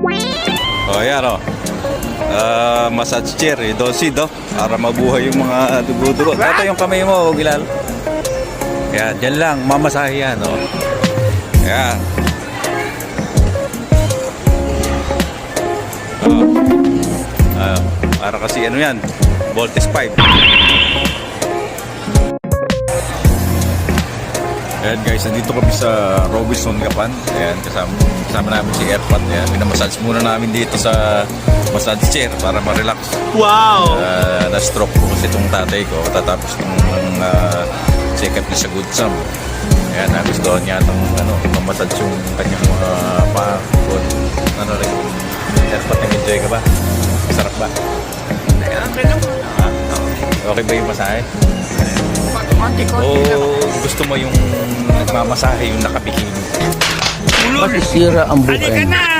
O, yan o. Massage chair, Dolcid, oh. Para mabuhay yung mga dugo-dugo. Ito yung kamay mo, Gilal. Yan, dyan lang, mamasahe yan, oh. Yan. Para kasi ano yan, voltage pipe. Ayan guys, nandito kami sa Robinson Gapan. Ayan, kasama namin si Airpot. Ayan, minamassage muna namin dito sa massage chair para ma-relax. Wow! Na-stroke po kasi itong tatay ko. Tatapos itong check-up niya sa Good Sam. Ayan, nagustuhan niya itong massage yung kanyang mga paa. Ano rin, Airpot, nag-enjoy ka ba? Sarap ba? Okay ba yung masahe? O gusto mo yung nagmamasahe yung nakabikini? Masisira ang buhay. Halika na!